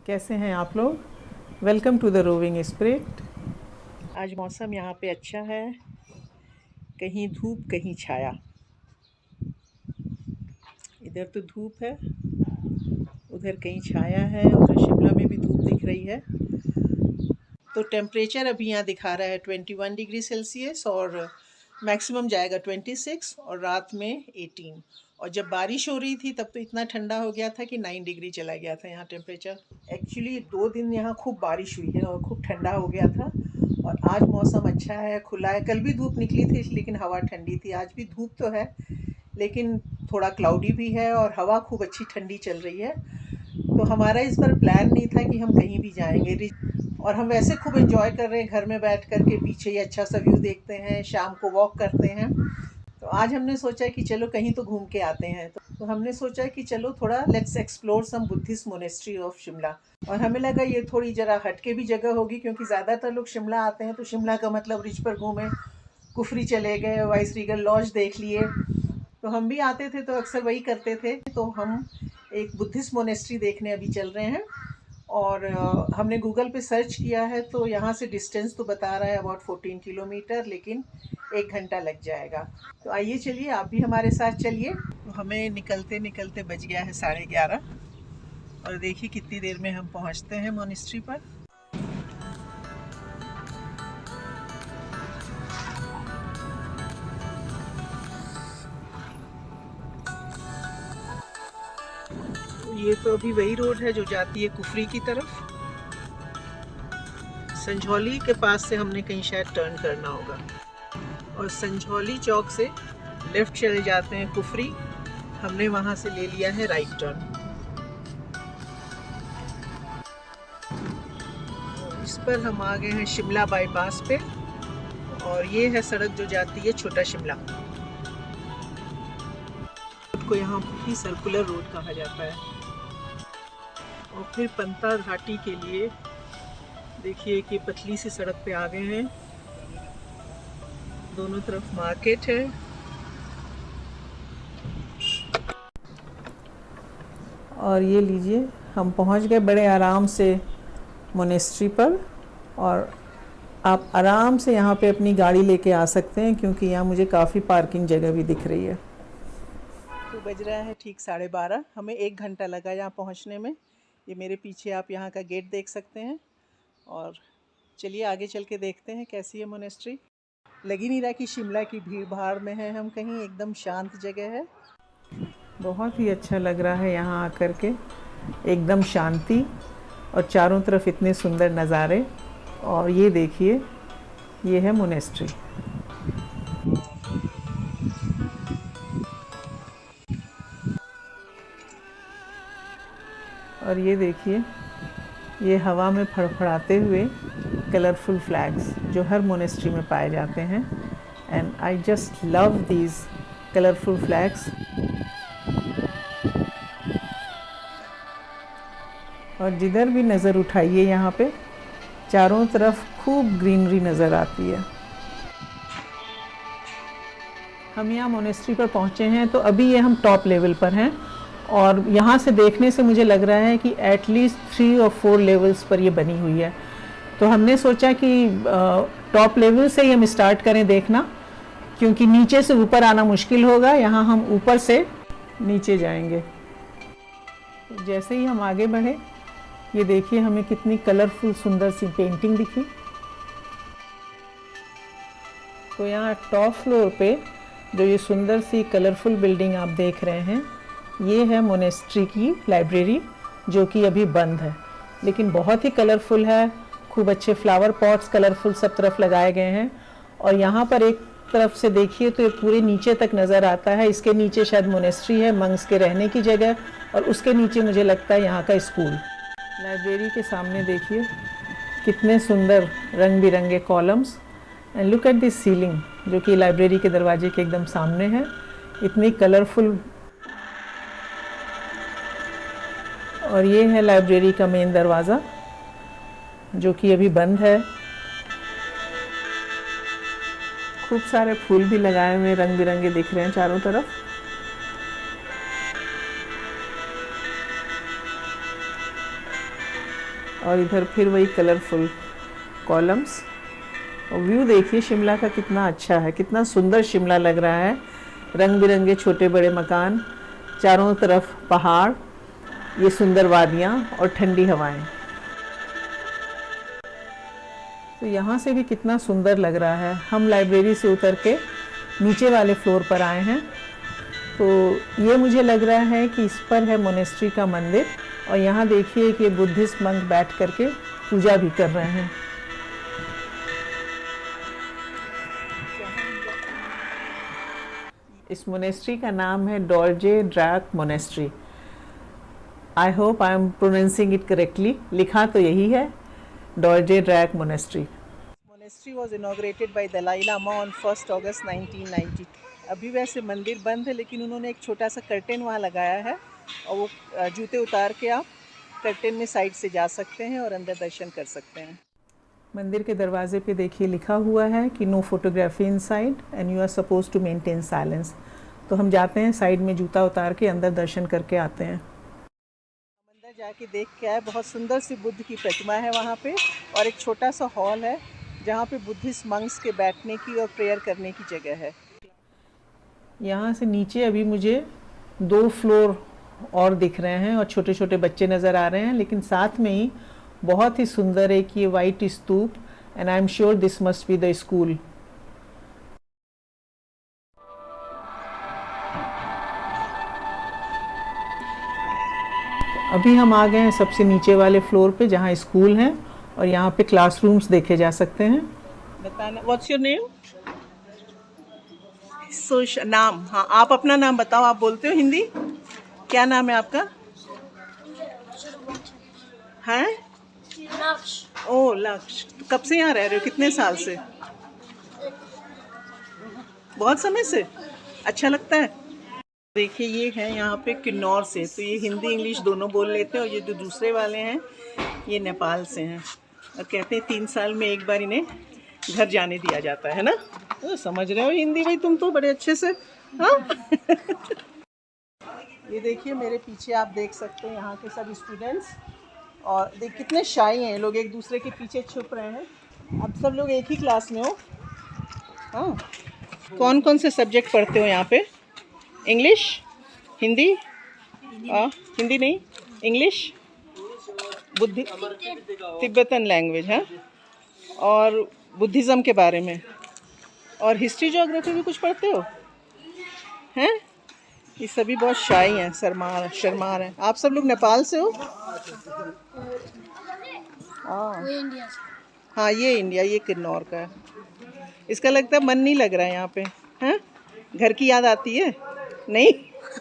कैसे हैं आप लोग? Welcome to the roving spirit. आज मौसम यहाँ पे अच्छा है, कहीं धूप कहीं छाया। इधर तो धूप है, उधर कहीं छाया है, उधर शिमला में भी धूप दिख रही है। तो टेम्परेचर अभी यहाँ दिखा रहा है 21 डिग्री सेल्सियस और मैक्सिमम जाएगा 26 और रात में 18। और जब बारिश हो रही थी तब तो इतना ठंडा हो गया था कि 9 डिग्री चला गया था यहाँ टेम्परेचर। एक्चुअली 2 दिन यहाँ खूब बारिश हुई है और खूब ठंडा हो गया था। और आज मौसम अच्छा है, खुला है। कल भी धूप निकली थी लेकिन हवा ठंडी थी। आज भी धूप तो है लेकिन थोड़ा क्लाउडी भी है और हवा खूब अच्छी ठंडी चल रही है। तो हमारा इस पर प्लान नहीं था कि हम कहीं भी जाएंगे और हम वैसे खूब एंजॉय कर रहे हैं घर में बैठ कर के। पीछे ही अच्छा सा व्यू देखते हैं, शाम को वॉक करते हैं। तो आज हमने सोचा कि चलो कहीं तो घूम के आते हैं। तो हमने सोचा कि चलो थोड़ा let's explore some Buddhist monastery of Shimla. और हमें लगा ये थोड़ी जरा हटके भी जगह होगी क्योंकि ज़्यादातर लोग शिमला आते हैं तो शिमला का मतलब रिज पर घूमे, कुफरी चले गए, वाइस रीगल लॉज देख लिए। तो हम भी आते थे तो अक्सर वही करते थे। तो हम एक बुद्धिस्ट मोनेस्ट्री देखने अभी चल रहे हैं और हमने गूगल पे सर्च किया है तो यहाँ से डिस्टेंस तो बता रहा है अबाउट 14 किलोमीटर, लेकिन 1 घंटा लग जाएगा। तो आइए चलिए आप भी हमारे साथ चलिए। तो हमें निकलते निकलते बज गया है 11:30 और देखिए कितनी देर में हम पहुँचते हैं मोनेस्ट्री पर। तो ये तो अभी वही रोड है जो जाती है कुफरी की तरफ। संझौली के पास से हमने कहीं शायद टर्न करना होगा और संझौली चौक से लेफ़्ट चले जाते हैं कुफरी। हमने वहाँ से ले लिया है राइट टर्न। इस पर हम आ गए हैं शिमला बाईपास पे और ये है सड़क जो जाती है छोटा शिमला। रोड को यहाँ ही सर्कुलर रोड कहा जाता है। और फिर पंता घाटी के लिए देखिए कि पतली सी सड़क पे आ गए हैं। दोनों तरफ मार्केट है। और ये लीजिए हम पहुंच गए बड़े आराम से मोनेस्ट्री पर। और आप आराम से यहाँ पे अपनी गाड़ी लेके आ सकते हैं क्योंकि यहाँ मुझे काफ़ी पार्किंग जगह भी दिख रही है। तो बज रहा है ठीक 12:30। हमें 1 घंटा लगा यहाँ पहुँचने में। ये मेरे पीछे आप यहाँ का गेट देख सकते हैं। और चलिए आगे चल के देखते हैं कैसी है मोनेस्ट्री। लग ही नहीं रहा कि शिमला की भीड़ भाड़ में है हम कहीं, एकदम शांत जगह है। बहुत ही अच्छा लग रहा है यहाँ आकर के, एकदम शांति और चारों तरफ इतने सुंदर नज़ारे। और ये देखिए ये है मोनेस्ट्री। और ये देखिए ये हवा में फड़फड़ाते हुए कलरफुल फ्लैग्स जो हर मोनेस्ट्री में पाए जाते हैं। And I just love these colourful flags. और जिधर भी नज़र उठाइए यहाँ पे चारों तरफ खूब ग्रीनरी नज़र आती है। हम यहाँ मोनेस्ट्री पर पहुँचे हैं तो अभी ये हम टॉप लेवल पर हैं और यहाँ से देखने से मुझे लग रहा है कि एटलीस्ट 3 और 4 लेवल्स पर ये बनी हुई है। तो हमने सोचा कि टॉप लेवल से ही हम स्टार्ट करें देखना, क्योंकि नीचे से ऊपर आना मुश्किल होगा। यहाँ हम ऊपर से नीचे जाएंगे। तो जैसे ही हम आगे बढ़े ये देखिए हमें कितनी कलरफुल सुंदर सी पेंटिंग दिखी। तो यहाँ टॉप फ्लोर पे जो ये सुंदर सी कलरफुल बिल्डिंग आप देख रहे हैं ये है मोनेस्ट्री की लाइब्रेरी, जो कि अभी बंद है लेकिन बहुत ही कलरफुल है। खूब अच्छे फ्लावर पॉट्स कलरफुल सब तरफ लगाए गए हैं। और यहाँ पर एक तरफ से देखिए तो ये पूरे नीचे तक नज़र आता है। इसके नीचे शायद मोनेस्ट्री है, मंक्स के रहने की जगह, और उसके नीचे मुझे लगता है यहाँ का स्कूल। लाइब्रेरी के सामने देखिए कितने सुंदर रंग बिरंगे columns. And look at this ceiling जो कि लाइब्रेरी के दरवाजे के एकदम सामने है, इतनी कलरफुल। और ये है लाइब्रेरी का मेन दरवाज़ा जो कि अभी बंद है। खूब सारे फूल भी लगाए हुए रंग बिरंगे दिख रहे हैं चारों तरफ। और इधर फिर वही कलरफुल कॉलम्स। और व्यू देखिए शिमला का कितना अच्छा है, कितना सुंदर शिमला लग रहा है। रंग बिरंगे छोटे बड़े मकान, चारों तरफ पहाड़, ये सुंदर वादियाँ और ठंडी हवाएं। तो यहाँ से भी कितना सुंदर लग रहा है। हम लाइब्रेरी से उतर के नीचे वाले फ्लोर पर आए हैं। तो ये मुझे लग रहा है कि इस पर है मोनेस्ट्री का मंदिर। और यहाँ देखिए कि बुद्धिस्ट मंक बैठ करके पूजा भी कर रहे हैं। इस मोनेस्ट्री का नाम है Dorje Drak monastery. I hope I am pronouncing it correctly. लिखा तो यही है, Dorje Drak monastery. Monastery was inaugurated by Dalai Lama on 1 August 1990। अभी वैसे मंदिर बंद है, लेकिन उन्होंने एक छोटा सा कर्टेन वहाँ लगाया है और वो जूते उतार के आप कर्टेन में साइड से जा सकते हैं और अंदर दर्शन कर सकते हैं। मंदिर के दरवाजे पे देखिए लिखा हुआ है कि no photography inside and you are suppose to maintain silence. तो हम जाते हैं, साइड में जूता उतार के अंदर दर्शन करके आते हैं। अंदर जाके देख के आए, बहुत सुंदर सी बुद्ध की प्रतिमा है वहाँ पे, और एक छोटा सा हॉल है जहाँ पे बुद्धिस्ट मंक्स के बैठने की और प्रेयर करने की जगह है। यहाँ से नीचे अभी मुझे 2 फ्लोर और दिख रहे हैं और छोटे छोटे बच्चे नज़र आ रहे हैं, लेकिन साथ में ही बहुत ही सुंदर एक ये white stupa, and I am sure this must be the school. अभी हम आ गए हैं सबसे नीचे वाले फ्लोर पे जहाँ स्कूल है, और यहाँ पे क्लासरूम्स देखे जा सकते हैं। बताना, व्हाट्स योर नेम? नाम, हाँ आप अपना नाम बताओ। आप बोलते हो हिंदी? क्या नाम है आपका? हैं? ओ लक्ष्य। तो कब से यहाँ रह रहे हो? कितने साल से? बहुत समय से। अच्छा लगता है? देखिए ये है यहाँ पे किन्नौर से, तो ये हिंदी इंग्लिश दोनों बोल लेते हैं, और ये जो दूसरे वाले हैं ये नेपाल से हैं, और कहते हैं 3 साल में एक बार इन्हें घर जाने दिया जाता है ना। तो समझ रहे हो हिंदी भाई तुम तो बड़े अच्छे से, हाँ। ये देखिए मेरे पीछे आप देख सकते हैं यहाँ के सब स्टूडेंट्स, और देख कितने शाई हैं लोग, एक दूसरे के पीछे छुप रहे हैं। अब सब लोग एक ही क्लास में हो, हाँ। कौन कौन से सब्जेक्ट पढ़ते हो यहाँ पे? इंग्लिश, हिंदी, हिंदी नहीं, इंग्लिश, बुद्धि, तिब्बतन लैंग्वेज है, और बुद्धिज़्म के बारे में, और हिस्ट्री ज्योग्राफी भी कुछ पढ़ते हो हैं? ये सभी बहुत शाई हैं, शर्मार हैं। आप सब लोग नेपाल से हो? हाँ ये इंडिया, ये किन्नौर का है। इसका लगता है मन नहीं लग रहा है यहाँ पे, हैं? घर की याद आती है? नहीं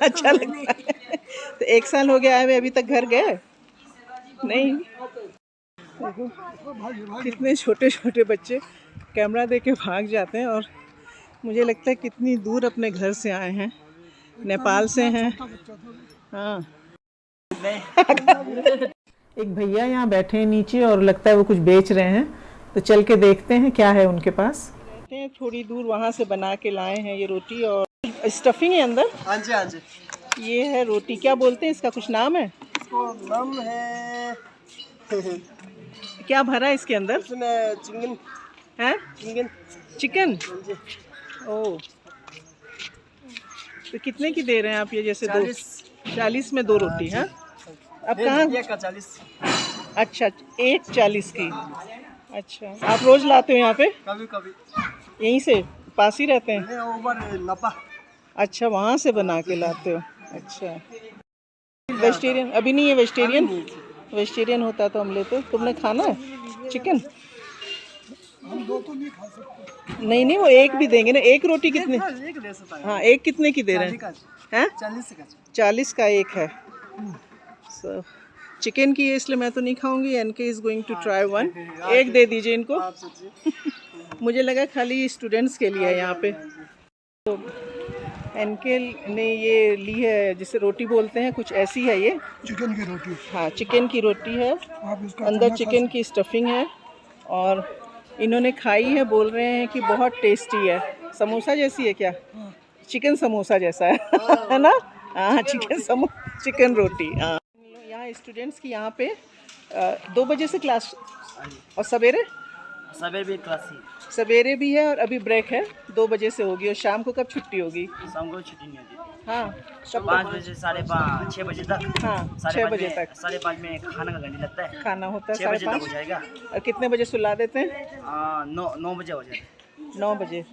अच्छा लगता है। तो 1 साल हो गया है, अभी तक घर गए नहीं? कितने छोटे छोटे बच्चे कैमरा दे के भाग जाते हैं, और मुझे लगता है कितनी दूर अपने घर से आए हैं, नेपाल से हैं, हाँ। एक भैया यहाँ बैठे हैं नीचे, और लगता है वो कुछ बेच रहे हैं, तो चल के देखते हैं क्या है उनके पास। थोड़ी दूर वहाँ से बना के लाए हैं ये रोटी, और स्टफिंग है अंदर। हाँ जी हाँ जी। ये है रोटी, क्या बोलते हैं इसका? कुछ नाम है? इसको नाम है क्या भरा है इसके अंदर? चिकन है। चिकन। ओह, तो कितने की दे रहे हैं आप ये? जैसे 40 में 2 रोटी है। अब कहाँ? 40। अच्छा, 1 40 की। अच्छा, आप रोज लाते हो यहाँ पे? कभी कभी। यहीं से पास ही रहते हैं? नपा। अच्छा, वहाँ से बना के लाते हो। अच्छा, वेजिटेरियन अभी नहीं है? वेजिटेरियन होता तो हम लेते। तुमने खाना है चिकन? हम 2 तो नहीं खा सकते। नहीं वो 1 भी देंगे ना। 1 रोटी कितने? एक दे सकता है। हाँ, 1 कितने की दे रहे हैं? 40 का 1 है। चिकन की है, इसलिए मैं तो नहीं खाऊंगी। NK is going to try 1। 1 दे दीजिए इनको। मुझे लगा खाली स्टूडेंट्स के लिए है यहाँ पे। तो एनके ने ये ली है, जिसे रोटी बोलते हैं, कुछ ऐसी है ये। चिकन की रोटी। हाँ, चिकन की रोटी है, अंदर चिकन की स्टफिंग है, और इन्होंने खाई है, बोल रहे हैं कि बहुत टेस्टी है। समोसा जैसी है क्या? चिकन समोसा जैसा है ना? हाँ, चिकन रोटी। हाँ, यहाँ स्टूडेंट्स की यहाँ पे 2 बजे से क्लास हाँ जी, और सवेरे सवेरे भी क्लास थी, सवेरे भी है और अभी ब्रेक है 2 बजे से होगी और शाम को कब छुट्टी होगी? शाम को छुट्टी नहीं होती। हाँ कब 5 तक? बजे से 5:30 6 बजे तक। हाँ साढ़े 6 पाँच बजे में तक 5:30 में खाना का घंटी लगता है, खाना होता है 6 बजे तक हो 5:30 जाएगा। और कितने बजे सुला देते हैं? 9 बजे हो जाएगा। 9 बजे।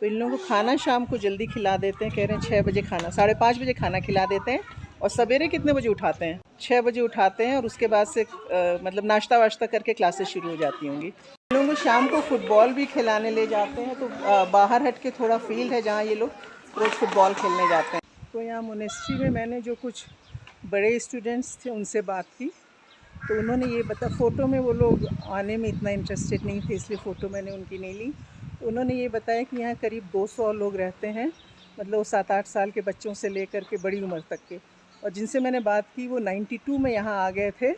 तो इन लोगों को खाना शाम को जल्दी खिला देते हैं, कह रहे हैं 6 बजे खाना, 5:30 बजे खाना खिला देते हैं और सवेरे कितने बजे उठाते हैं? 6 बजे उठाते हैं और उसके बाद से मतलब नाश्ता वाश्ता करके क्लासेस शुरू हो जाती होंगी। इन लोगों को शाम को फुटबॉल भी खिलाने ले जाते हैं, तो बाहर हट के थोड़ा फील्ड है जहाँ ये लोग रोज़ फुटबॉल खेलने जाते हैं। तो यहाँ मोनेस्ट्री में मैंने जो कुछ बड़े स्टूडेंट्स थे उनसे बात की, तो उन्होंने ये फ़ोटो में वो लोग आने में इतना इंटरेस्टेड नहीं थे, इसलिए फ़ोटो मैंने उनकी नहीं ली। तो उन्होंने ये बताया कि यहाँ करीब 200 लोग रहते हैं, मतलब वो 7-8 साल के बच्चों से लेकर के बड़ी उम्र तक के, और जिनसे मैंने बात की वो 92 में यहाँ आ गए थे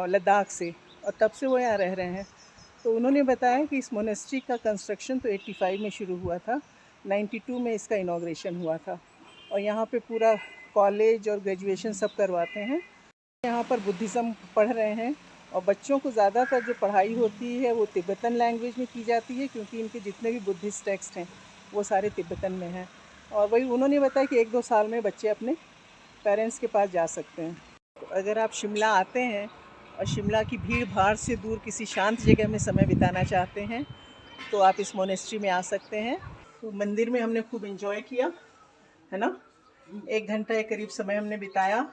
लद्दाख से, और तब से वो यहाँ रह रहे हैं। तो उन्होंने बताया कि इस मोनेस्ट्री का कंस्ट्रक्शन तो 85 में शुरू हुआ था, 92 में इसका इनॉग्रेशन हुआ था, और यहाँ पे पूरा कॉलेज और ग्रेजुएशन सब करवाते हैं। यहाँ पर बुद्धिज़्म पढ़ रहे हैं और बच्चों को ज़्यादातर जो पढ़ाई होती है वो तिब्बतन लैंग्वेज में की जाती है, क्योंकि इनके जितने भी बुद्धिस्ट टेक्स्ट हैं वो सारे तिब्बतन में हैं। और वही उन्होंने बताया कि 1-2 साल में बच्चे अपने पेरेंट्स के पास जा सकते हैं। तो अगर आप शिमला आते हैं और शिमला की भीड़ भाड़ से दूर किसी शांत जगह में समय बिताना चाहते हैं तो आप इस मोनेस्ट्री में आ सकते हैं। तो मंदिर में हमने खूब एंजॉय किया, है ना, 1 घंटा के करीब समय हमने बिताया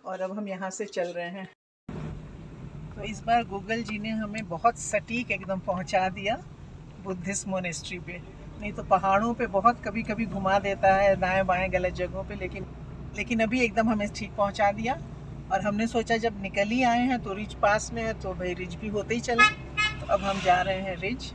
और अब हम यहाँ से चल रहे हैं। तो इस बार गूगल जी ने हमें बहुत सटीक एकदम पहुँचा दिया बुद्धिस्ट मोनेस्ट्री पे, नहीं तो पहाड़ों पे बहुत कभी कभी घुमा देता है दाएं बाएं गलत जगहों पे, लेकिन अभी एकदम हमें ठीक पहुँचा दिया। और हमने सोचा जब निकल ही आए हैं तो रिज पास में है तो भाई रिज भी होते ही चले, तो अब हम जा रहे हैं रिज।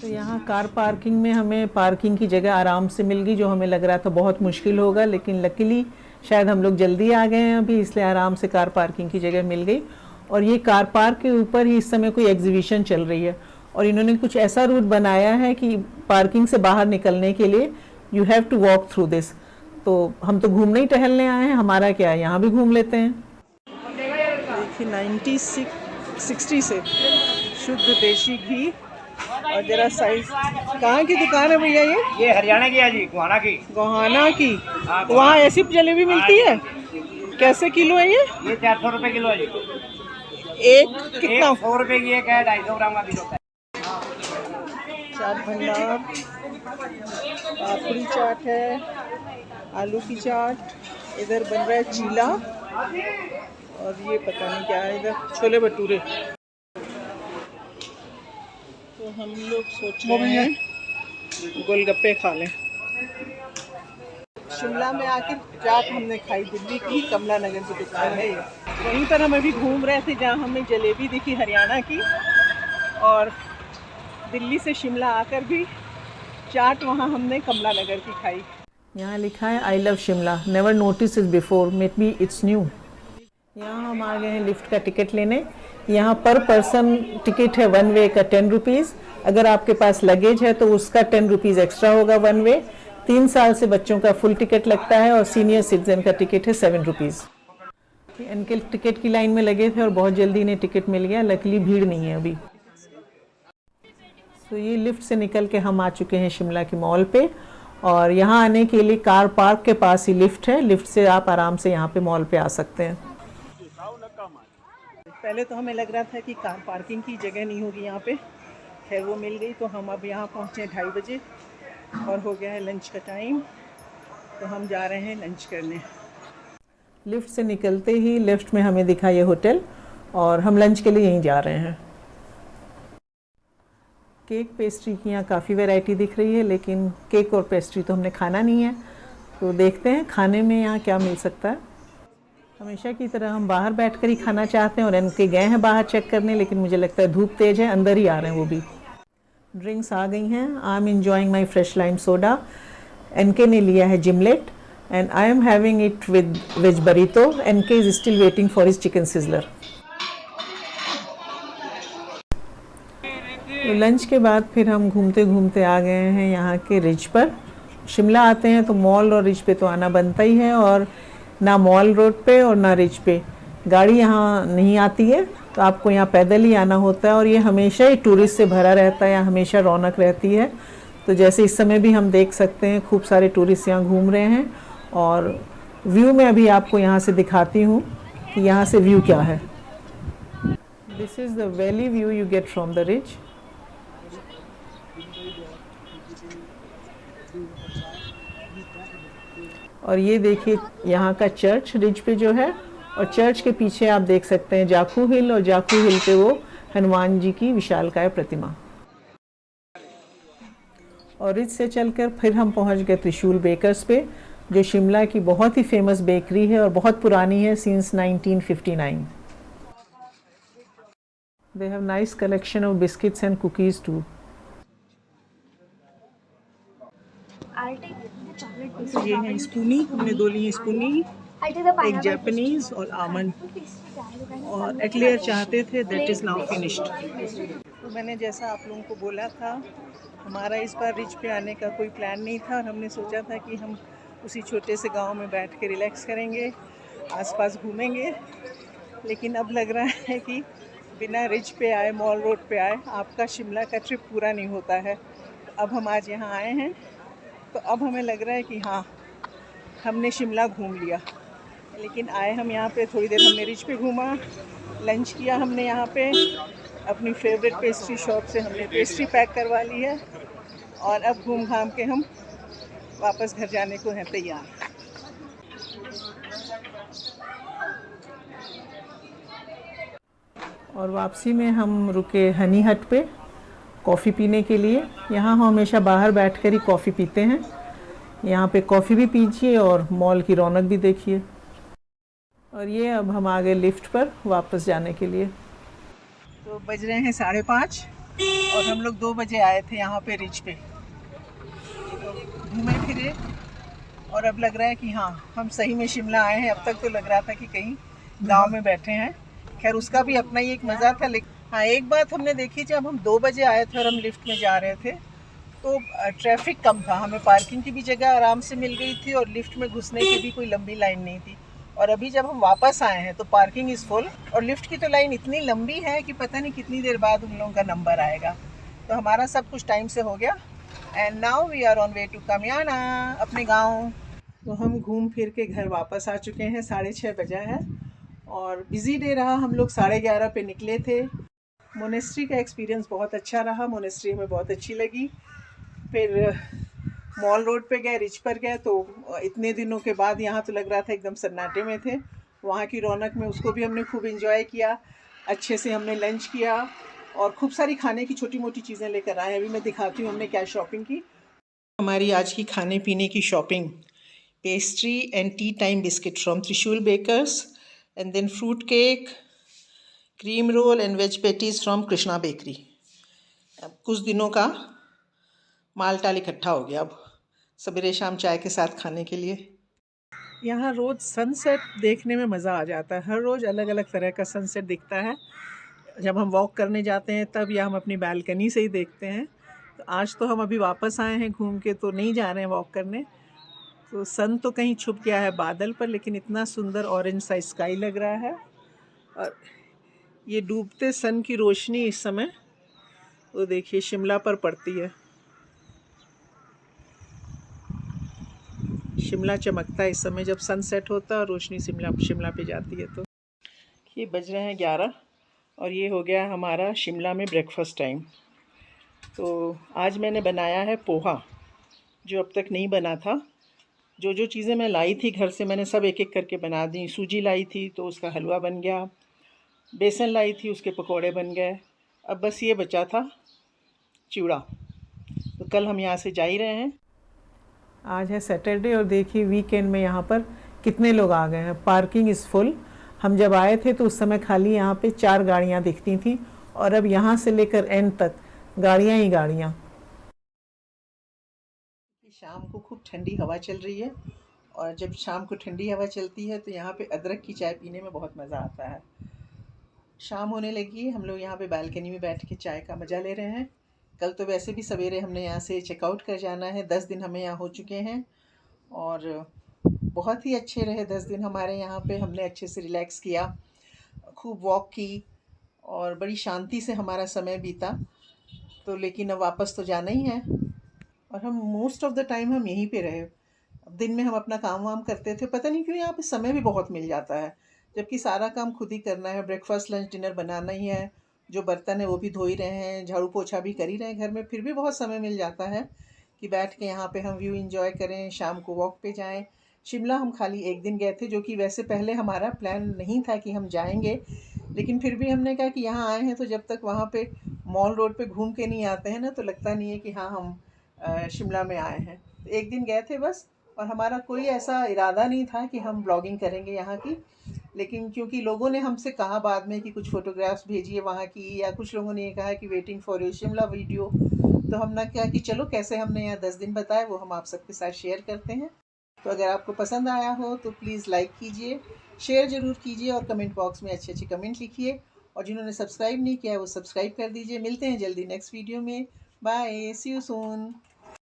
तो यहाँ कार पार्किंग में हमें पार्किंग की जगह आराम से मिल गई, जो हमें लग रहा था बहुत मुश्किल होगा, लेकिन लकीली शायद हम लोग जल्दी आ गए हैं अभी, इसलिए आराम से कार पार्किंग की जगह मिल गई। और ये कार पार्क के ऊपर ही इस समय कोई एग्जीबिशन चल रही है और इन्होंने कुछ ऐसा रूट बनाया है कि पार्किंग से बाहर निकलने के लिए you have to walk through this. तो हम तो घूमने ही टहलने आए हैं, हमारा क्या है, यहाँ भी घूम लेते हैं। देखिए 1960 से शुद्ध देशी घी और जरा साइज। कहाँ की दुकान है भैया ये हरियाणा की है जी, गोहाना की। गोहाना की। वहाँ ऐसी जलेबी मिलती है? कैसे किलो है ये? 400 रुपये किलो है जी। एक कितना? 100 रुपये की एक है, 250 ग्राम का भी होता है। चाट भंडार, पापड़ी चाट है, आलू की चाट, इधर बन रहा है चीला, और ये पता नहीं क्या है इधर, छोले भटूरे। तो हम लोग सोच रहे हैं गोलगप्पे खा लें। शिमला में आके चाट हमने खाई, दिल्ली की कमला नगर की दुकान है ये, वहीं पर हम अभी घूम रहे थे जहाँ हमें जलेबी दिखी हरियाणा की, और दिल्ली से शिमला आकर भी चाट वहाँ हमने कमला नगर की खाई। यहाँ लिखा है I love Shimla, never notice it before, might be it's new. यहाँ हम आ गए हैं लिफ्ट का टिकट लेने। यहाँ पर पर्सन टिकट है 1 वे का 10 रुपीज़, अगर आपके पास लगेज है तो उसका 10 रुपीज़ एक्स्ट्रा होगा 1 वे। 3 साल से बच्चों का फुल टिकट लगता है और सीनियर सिटीजन का टिकट है 7 रुपीज़। इनके टिकट की लाइन में लगे थे और बहुत जल्दी इन्हें टिकट मिल गया, लकीली भीड़ नहीं है अभी। तो ये लिफ्ट से निकल के हम आ चुके हैं शिमला की मॉल पे, और यहाँ आने के लिए कार पार्क के पास ही लिफ्ट है, लिफ्ट से आप आराम से यहाँ पे मॉल पे आ सकते हैं। पहले तो हमें लग रहा था कि कार पार्किंग की जगह नहीं होगी यहाँ पे, खैर वो मिल गई। तो हम अब यहाँ पहुँचे 2:30 बजे और हो गया है लंच का टाइम, तो हम जा रहे हैं लंच करने। लिफ्ट से निकलते ही लेफ्ट में हमें दिखा ये होटल, और हम लंच के लिए यहीं जा रहे हैं। केक पेस्ट्री की यहाँ काफ़ी वैरायटी दिख रही है, लेकिन केक और पेस्ट्री तो हमने खाना नहीं है, तो देखते हैं खाने में यहाँ क्या मिल सकता है। हमेशा की तरह हम बाहर बैठकर ही खाना चाहते हैं, और इनके गए हैं बाहर चेक करने, लेकिन मुझे लगता है धूप तेज़ है, अंदर ही आ रहे हैं वो भी। ड्रिंक्स आ गई हैं। I am enjoying my fresh lime soda. NK ने लिया है gimlet and I am having it with veg burrito. NK is still waiting for his chicken sizzler. तो लंच के बाद फिर हम घूमते घूमते आ गए हैं यहाँ के रिज पर। शिमला आते हैं तो मॉल और रिज पे तो आना बनता ही है, और ना मॉल रोड पे और ना रिज पे, गाड़ी यहाँ नहीं आती है, तो आपको यहाँ पैदल ही आना होता है और ये हमेशा ही टूरिस्ट से भरा रहता है, यहाँ हमेशा रौनक रहती है। तो जैसे इस समय भी हम देख सकते हैं खूब सारे टूरिस्ट यहाँ घूम रहे हैं और व्यू में अभी आपको यहाँ से दिखाती हूँ कि यहाँ से व्यू क्या है। This is the valley view you get from the ridge. और ये देखिए यहाँ का चर्च रिज पे जो है, और चर्च के पीछे आप देख सकते हैं जाखू हिल, और जाखू हिल पे वो हनुमान जी की विशालकाय प्रतिमा। और रिज से चलकर फिर हम पहुँच गए त्रिशूल बेकर्स पे, जो शिमला की बहुत ही फेमस बेकरी है और बहुत पुरानी है, since 1959। They have nice collection of biscuits and cookies too. ये है स्पूनी, हमने 2 ली स्पूनी, एक जापानीज और आमंड, और एक्लेयर चाहते थे, दैट इज़ नाउ फिनिश्ड। तो मैंने जैसा आप लोगों को बोला था, हमारा इस बार रिज पे आने का कोई प्लान नहीं था और हमने सोचा था कि हम उसी छोटे से गांव में बैठ के रिलैक्स करेंगे, आसपास घूमेंगे। लेकिन अब लग रहा है कि बिना रिज पे आए, मॉल रोड पे आए, आपका शिमला का ट्रिप पूरा नहीं होता है। तो अब हम आज यहाँ आए हैं, तो अब हमें लग रहा है कि हाँ, हमने शिमला घूम लिया। लेकिन आए हम यहाँ पे, थोड़ी देर हमने रिज पे घूमा, लंच किया हमने यहाँ पे, अपनी फेवरेट पेस्ट्री शॉप से हमने पेस्ट्री पैक करवा ली है, और अब घूम घाम के हम वापस घर जाने को हैं तैयार। और वापसी में हम रुके हनी हट पे कॉफ़ी पीने के लिए। यहाँ हम हमेशा बाहर बैठकर ही कॉफ़ी पीते हैं। यहाँ पे कॉफ़ी भी पीजिए और मॉल की रौनक भी देखिए। और ये अब हम आ गए लिफ्ट पर वापस जाने के लिए। तो बज रहे हैं 5:30 और हम लोग 2 बजे आए थे यहाँ पे रिज पे। तो घूमे फिरे और अब लग रहा है कि हाँ, हम सही में शिमला आए हैं। अब तक तो लग रहा था कि कहीं गांव में बैठे हैं। खैर, उसका भी अपना ही एक मज़ा था। लेकिन हाँ, एक बात हमने देखी, जब हम 2 बजे आए थे और हम लिफ्ट में जा रहे थे तो ट्रैफिक कम था, हमें पार्किंग की भी जगह आराम से मिल गई थी और लिफ्ट में घुसने की भी कोई लंबी लाइन नहीं थी। और अभी जब हम वापस आए हैं तो पार्किंग इज़ फुल और लिफ्ट की तो लाइन इतनी लंबी है कि पता नहीं कितनी देर बाद उन लोगों का नंबर आएगा। तो हमारा सब कुछ टाइम से हो गया and now we are on way to Kamiyana, अपने गाँव। तो हम घूम फिर के घर वापस आ चुके हैं, 6:30 बजा है और बिज़ी डे रहा। हम लोग 11:30 पे निकले थे। मोनेस्ट्री का एक्सपीरियंस बहुत अच्छा रहा, मोनेस्ट्री हमें बहुत अच्छी लगी। फिर मॉल रोड पे गए, रिच पर गए, तो इतने दिनों के बाद यहाँ तो लग रहा था एकदम सन्नाटे में थे। वहाँ की रौनक में उसको भी हमने खूब एंजॉय किया, अच्छे से हमने लंच किया और खूब सारी खाने की छोटी मोटी चीज़ें लेकर आए। अभी मैं दिखाती हूँ हमने क्या शॉपिंग की। हमारी आज की खाने पीने की shopping, pastry and tea time biscuit from Trishul bakers, and then fruit cake, cream roll and veg patties from Krishna bakery. अब कुछ दिनों का माल टाल इकट्ठा हो गया, अब सवेरे शाम चाय के साथ खाने के लिए। यहाँ रोज़ सनसेट देखने में मज़ा आ जाता है। हर रोज़ अलग अलग तरह का सनसेट दिखता है। जब हम वॉक करने जाते हैं तब, या हम अपनी बालकनी से ही देखते हैं। तो आज तो हम अभी वापस आए हैं घूम के, तो नहीं जा रहे हैं वॉक करने। तो सन तो कहीं छुप गया है बादल पर, लेकिन इतना सुंदर ऑरेंज सा स्काई लग रहा है। और ये डूबते सन की रोशनी इस समय, वो देखिए, शिमला पर पड़ती है। शिमला चमकता है इस समय जब सनसेट होता है और रोशनी शिमला पे जाती है। तो ये बज रहे हैं 11 और ये हो गया हमारा शिमला में ब्रेकफास्ट टाइम। तो आज मैंने बनाया है पोहा, जो अब तक नहीं बना था। जो जो चीज़ें मैं लाई थी घर से, मैंने सब एक एक करके बना दी। सूजी लाई थी तो उसका हलवा बन गया, बेसन लाई थी उसके पकोड़े बन गए। अब बस ये बचा था चिवड़ा। तो कल हम यहाँ से जा ही रहे हैं। आज है सैटरडे और देखिए वीकेंड में यहाँ पर कितने लोग आ गए हैं। Parking is full. हम जब आए थे तो उस समय खाली यहाँ पे 4 गाड़ियाँ दिखती थी और अब यहाँ से लेकर एंड तक गाड़ियाँ ही गाड़ियाँ। शाम को खूब ठंडी हवा चल रही है और जब शाम को ठंडी हवा चलती है तो यहाँ पे अदरक की चाय पीने में बहुत मज़ा आता है। शाम होने लगी, हम लोग यहाँ पे बालकनी में बैठ के चाय का मज़ा ले रहे हैं। कल तो वैसे भी सवेरे हमने यहाँ से चेकआउट कर जाना है। 10 दिन हमें यहाँ हो चुके हैं और बहुत ही अच्छे रहे 10 दिन हमारे यहाँ पे। हमने अच्छे से रिलैक्स किया, खूब वॉक की और बड़ी शांति से हमारा समय बीता। तो लेकिन अब वापस तो जाना ही है और हम मोस्ट ऑफ़ द टाइम हम यहीं पे रहे। अब दिन में हम अपना काम वाम करते थे, पता नहीं क्यों यहाँ पे समय भी बहुत मिल जाता है, जबकि सारा काम खुद ही करना है। ब्रेकफास्ट लंच डिनर बनाना ही है, जो बर्तन है वो भी धो ही रहे हैं, झाड़ू पोछा भी कर ही रहे हैं घर में, फिर भी बहुत समय मिल जाता है कि बैठ के यहाँ पे हम व्यू एंजॉय करें, शाम को वॉक पे जाएं। शिमला हम खाली एक दिन गए थे, जो कि वैसे पहले हमारा प्लान नहीं था कि हम जाएंगे, लेकिन फिर भी हमने कहा कि यहाँ आए हैं तो जब तक वहाँ पे मॉल रोड पे घूम के नहीं आते हैं ना, तो लगता नहीं है कि हाँ हम शिमला में आए हैं। तो एक दिन गए थे बस, और हमारा कोई ऐसा इरादा नहीं था कि हम ब्लॉगिंग करेंगे यहाँ की, लेकिन क्योंकि लोगों ने हमसे कहा बाद में कि कुछ फ़ोटोग्राफ्स भेजिए वहाँ की, या कुछ लोगों ने ये कहा कि waiting for your Shimla video, तो हमने कहा कि चलो कैसे हमने यहाँ 10 दिन बताए वो हम आप सबके साथ शेयर करते हैं। तो अगर आपको पसंद आया हो तो प्लीज़ लाइक कीजिए, शेयर ज़रूर कीजिए और कमेंट बॉक्स में अच्छे अच्छे कमेंट लिखिए, और जिन्होंने सब्सक्राइब नहीं किया है वो सब्सक्राइब कर दीजिए। मिलते हैं जल्दी नेक्स्ट वीडियो में। Bye, see you soon.